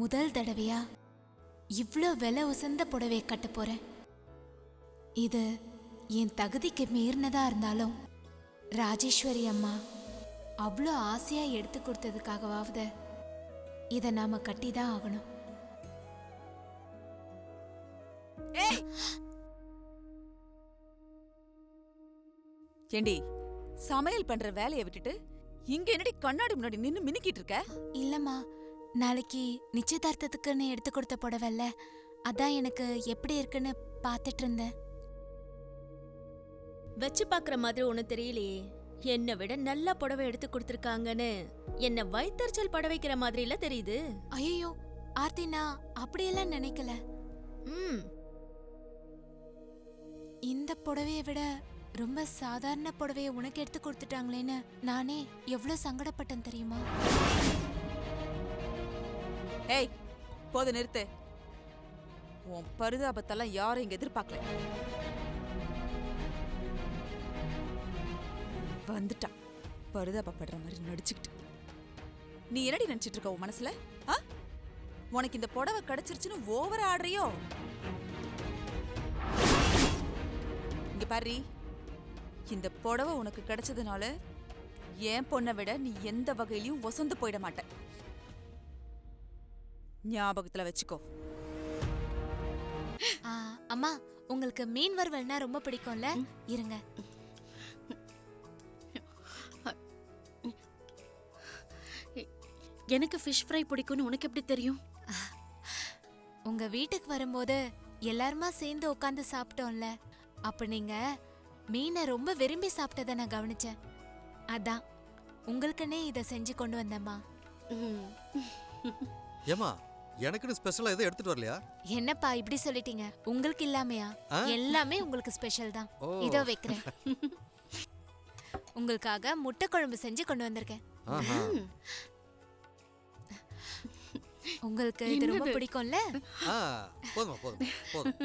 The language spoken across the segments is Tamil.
முதல் தடவையா இவ்ளோ விலை உசந்த புடவையை கட்ட போறேன். இது என் தகுதிக்கு மீறினதா இருந்தாலும் ராஜேஸ்வரி அம்மா அவ்வளோ ஆசையா எடுத்து கொடுத்ததுக்காகவாவது இதை நாம கட்டிதான் ஆகணும். ஏண்டி, சமையல் பண்ற வேலையை விட்டுட்டு இங்க என்னடி கண்ணாடி முன்னாடி நின்னு மினுக்கிட்டு இருக்க? இல்லம்மா, நாளைக்கு நிச்சயதார்த்தத்துக்குன்னு எடுத்து கொடுத்த புடவைல்ல, அதான் எனக்கு எப்படி இருக்குன்னு பார்த்துட்டு இருந்தேன். வச்சு பாக்குற மாதிரி ஒண்ணு தெரியலையே. என்னை விட நல்ல புடவை எடுத்து கொடுத்திருக்காங்கன்னு என்ன வயித்தறிச்சல் பட வைக்கிற மாதிரி இல்ல தெரியுது. ஐயோ ஆர்த்தி, நான் அப்படியெல்லாம் நினைக்கல. இந்த புடவையை விட ரொம்ப சாதாரண புடவையை உனக்கு எடுத்து கொடுத்துட்டாங்களேன்னு நானே எவ்வளவு சங்கடப்பட்டேன் தெரியுமா? ஏய், போது நிறுத்து. உன் பரிதாபத்தெல்லாம் யாரும் இங்க எதிர்பார்க்கல. வந்துட்டா பரிதாபப்படுற மாதிரி நடிச்சுக்கிட்டு. நீ என்னடி நினைச்சிட்டு இருக்க உன் மனசுல? உனக்கு இந்த புடவை கிடைச்சிருச்சுன்னு ஓவரா ஆடுறியோ? இங்க பாரு, இந்த புடவை உனக்கு கிடைச்சதுனால என் பொண்ணை விட நீ எந்த வகையிலையும் ஒசந்து போயிட மாட்ட. ஞாபகத்துல வச்சுக்கோ. அம்மா, உங்களுக்கு மீன் வறுவல்னா ரொம்ப பிடிக்கும்ல? இருங்க. எனக்கு ஃபிஷ் ஃப்ரை பிடிக்கும்னு உனக்கு எப்படி தெரியும்? உங்க வீட்டுக்கு வரும்போது எல்லாருமா சேர்ந்து உட்காந்து சாப்பிட்டோம்ல, அப்ப நீங்க மீனை ரொம்ப விரும்பி சாப்பிட்டதை நான் கவனிச்சேன். அதான் உங்களுக்குன்னே இதை செஞ்சு கொண்டு வந்தேம்மா. ஏமா, எனக்குன்னு ஸ்பெஷலா எதுவும் எடுத்துட்டு வரலையா? என்னப்பா இப்படி சொல்லிட்டீங்க? உங்களுக்கு இல்லாமையா? எல்லாமே உங்களுக்கு ஸ்பெஷல் தான். இதோ வைக்கிறேன். உங்களுக்காக முட்டை குழம்பு செஞ்சு கொண்டு வந்திருக்கேன். உங்களுக்கு இது ரொம்ப பிடிக்கும்ல? போதுமா, போதும் போதும்.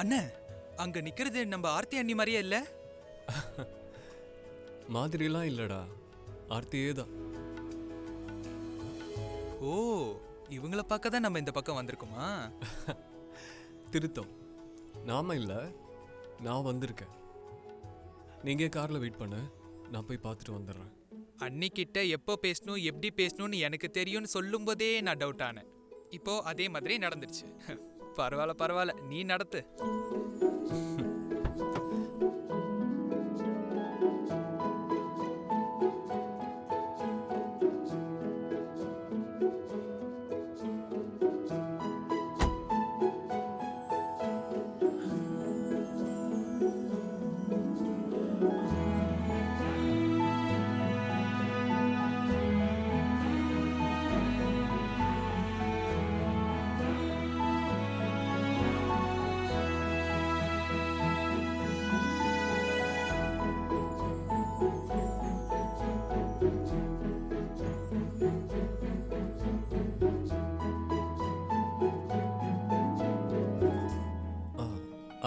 அண்ணே, அங்க நிக்கிறது நம்ம ஆர்த்தி அண்ணி மாதிரியே இல்ல? மாதிரிலாம் இல்லடா, ஆர்த்தியே தான். ஓ, இவங்கள பார்க்க தான் நம்ம இந்த பக்கம் வந்திருக்கோமா? திருத்தம், நாம இல்ல, நான் வந்திருக்கேன். நீங்க கார்ல வெயிட் பண்ண, நான் போய் பார்த்துட்டு வந்துடுறேன். அன்னிக்கிட்ட எப்போ பேசணும், எப்படி பேசணும்னு எனக்கு தெரியும்னு சொல்லும் போதே நான் டவுட் ஆனேன். இப்போ அதே மாதிரி நடந்துருச்சு. பரவாயில்ல பரவாயில்ல, நீ நடத்து.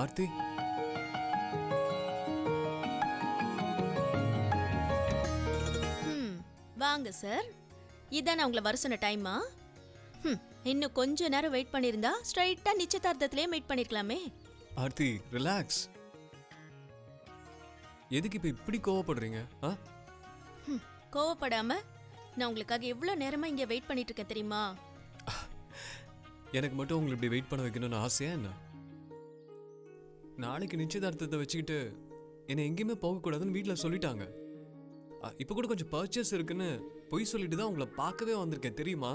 ஆர்த்தி, வாங்க சார். இதான் உங்களை வர சொன்ன டைமா? இன்னும் கொஞ்ச நேரம் வெயிட் பண்ணிருந்தா ஸ்ட்ரைட்டா நிச்சயதார்த்தத்திலே மீட் பண்ணிருக்கலாமே. ஆர்த்தி ரிலாக்ஸ். எதுக்கு இப்ப இப்படி கோவப்படுறீங்க? கோவப்படாம நான் உங்களுக்காக எவ்வளவு நேரமா இங்க வெயிட் பண்ணிட்டு இருக்கேன் தெரியுமா? எனக்கு மட்டும் உங்களை இப்படி வெயிட் பண்ண வைக்கணும்னு ஆசையா என்ன? நாளைக்கு நிச்சயதார்த்தத்தை வச்சுக்கிட்டு என்னை எங்கேயுமே போகக்கூடாதுன்னு வீட்டில் சொல்லிட்டாங்க. இப்போ கூட கொஞ்சம் பர்ச்சேஸ் இருக்குன்னு பொய் சொல்லிட்டு தான் உங்களை பார்க்கவே வந்திருக்கேன் தெரியுமா?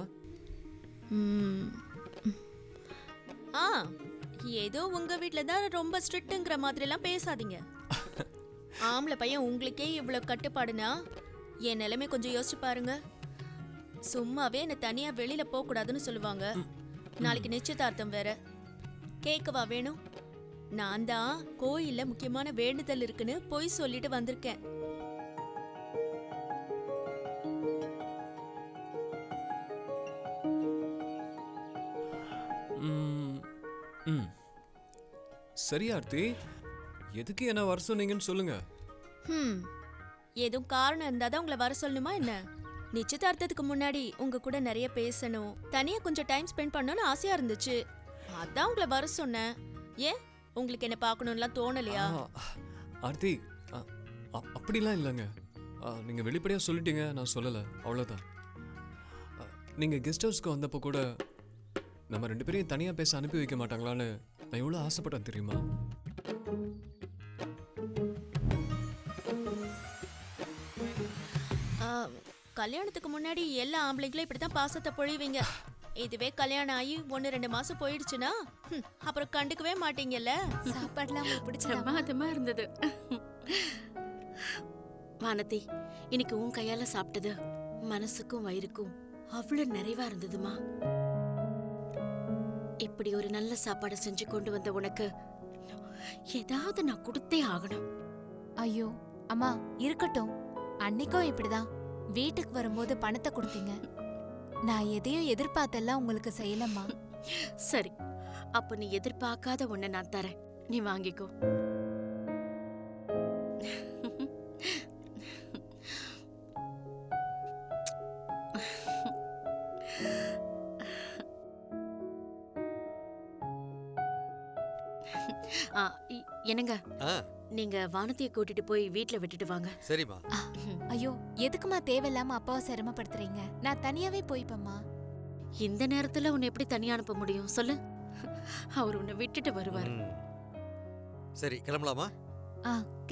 ஏதோ உங்க வீட்ல தான் ரொம்ப ஸ்ட்ரிக்ட்ங்கிற மாதிரி எல்லாம் பேசாதீங்க. ஆம்பளை பையன் உங்களுக்கே இவ்வளவு கட்டுப்பாடுனா என் நிலைமை கொஞ்சம் யோசிச்சு பாருங்க. சும்மாவே என்ன தனியா வெளியில போக கூடாதுன்னு சொல்லுவாங்க. நாளைக்கு நிச்சயதார்த்தம் வேற. கேக்கவா வேணும்? நான் தான் கோயில்ல முக்கியமான வேண்டுதல் இருக்குன்னு பொய் சொல்லிட்டு வந்திருக்கேன். ம், ம். சரி ஆர்த்தி, எதுக்கு என்ன வர சொன்னீங்கன்னு சொல்லுங்க. எதுவும் காரணம் இருந்தாதான் உங்களை வர சொல்லணுமா என்ன? நிச்சயதார்த்தத்துக்கு முன்னாடி உங்க கூட நிறைய பேசணும், தனியா கொஞ்சம் டைம் ஸ்பெண்ட் பண்ணணும்னு ஆசையா இருந்துச்சு. அதான் உங்களை வர சொன்னேன். ஏன் உங்களுக்கு என்ன பார்க்கணும்லாம் தோணலையா? ஆர்த்தி, அப்படிலாம் இல்லைங்க. நீங்க வெளிப்படையா சொல்லிட்டீங்க, நான் சொல்லலை, அவ்வளோதான். நீங்க கெஸ்ட் ஹவுஸ்க்கு வந்தப்போ கூட நம்ம 2 பேரையும் தனியா பேச அனுப்பி வைக்க மாட்டாங்களான்னு நான் எவ்வளோ ஆசைப்பட்டேன் தெரியுமா? கல்யாணத்துக்கு முன்னாடி எல்லா ஆம்பளைங்களும் இப்படித்தான் பாசத்தை பொழிவீங்க. இதுவே கல்யாணம் ஆகி 1-2 மாசம் போயிடுச்சுன்னா அப்புறம் கண்டுக்கவே மாட்டீங்கல்ல. சாப்பாடுலாம் உங்களுக்கு பிடிச்சதா? பிரமாதமா இருந்தது. வானதி, இன்னைக்கு உன் கையால சாப்பிட்டது மனசுக்கும் வயிறுக்கும் அவ்வளவு நிறைவா இருந்ததுமா. இப்படி ஒரு நல்ல சாப்பாடு செஞ்சு கொண்டு வந்த உனக்கு ஏதாவது நான் கொடுத்தே ஆகணும். ஐயோ அம்மா இருக்கட்டும், அன்னைக்கும் இப்படிதான் வீட்டுக்கு வரும்போது பணத்தை கொடுத்தீங்க. நான் எதையும் எதிர்பார்த்தெல்லாம் உங்களுக்கு செய்யலம்மா. சரி, அப்ப நீ எதிர்பார்க்காத ஒண்ண நான் தரேன், நீ வாங்கிக்கோ. என்னங்க, ஆ நீங்க வானதியை கூட்டிட்டு போய் வீட்ல விட்டுட்டு வாங்க. சரிம்மா. ஐயோ எதுக்குமா தேவையில்லாம அப்பாவை சிரமப்படுத்துறீங்க? நான் தனியாவே போய்ப்பேம்மா. இந்த நேரத்துல உன்னை எப்படி தனியா அனுப்ப முடியும் சொல்லு? அவர் உன்னை விட்டுட்டு வருவார். ம். சரி கிளம்பலாமா?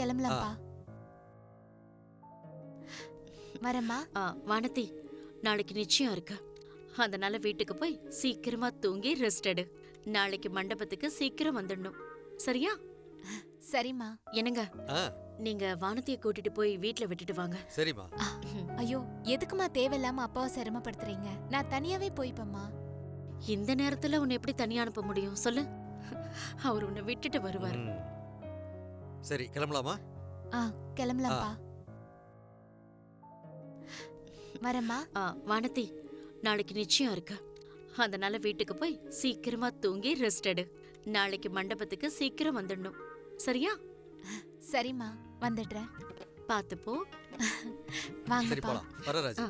கிளம்பலாம்ப்பா. வரேம்மா. வானதி, நாளைக்கு நிச்சயம் இருக்கு. அதனால வீட்டுக்கு போய் சீக்கிரமா தூங்கி ரெஸ்ட் எடு. நாளைக்கு மண்டபத்துக்கு சீக்கிரம் வந்துடணும், சரியா? சரிம்மா. என்னங்க, ஆ நீங்க வானதியை கூட்டிட்டு போய் வீட்ல விட்டுட்டு வாங்க. சரிம்மா. ஐயோ எதுக்குமா தேவையில்லாம அப்பாவை சிரமப்படுத்துறீங்க? நான் தனியாவே போய்ப்பேம்மா. இந்த நேரத்துல உன்னை எப்படி தனியா அனுப்ப முடியும் சொல்லு? அவர் உன்னை விட்டுட்டு வருவார். ம். சரி கிளம்பலாமா? கிளம்பலாம்ப்பா. வரேம்மா. வானதி, நாளைக்கு நிச்சயம் இருக்கு. அதனால வீட்டுக்கு போய் சீக்கிரமா தூங்கி ரெஸ்ட் எடு. நாளைக்கு மண்டபத்துக்கு சீக்கிரம் வந்துடணும், சரியா? சரிம்மா, வந்துடுறேன். பாத்து போ. சரி வாங்கப்பா. போலாம். வர ராஜி. ஆ.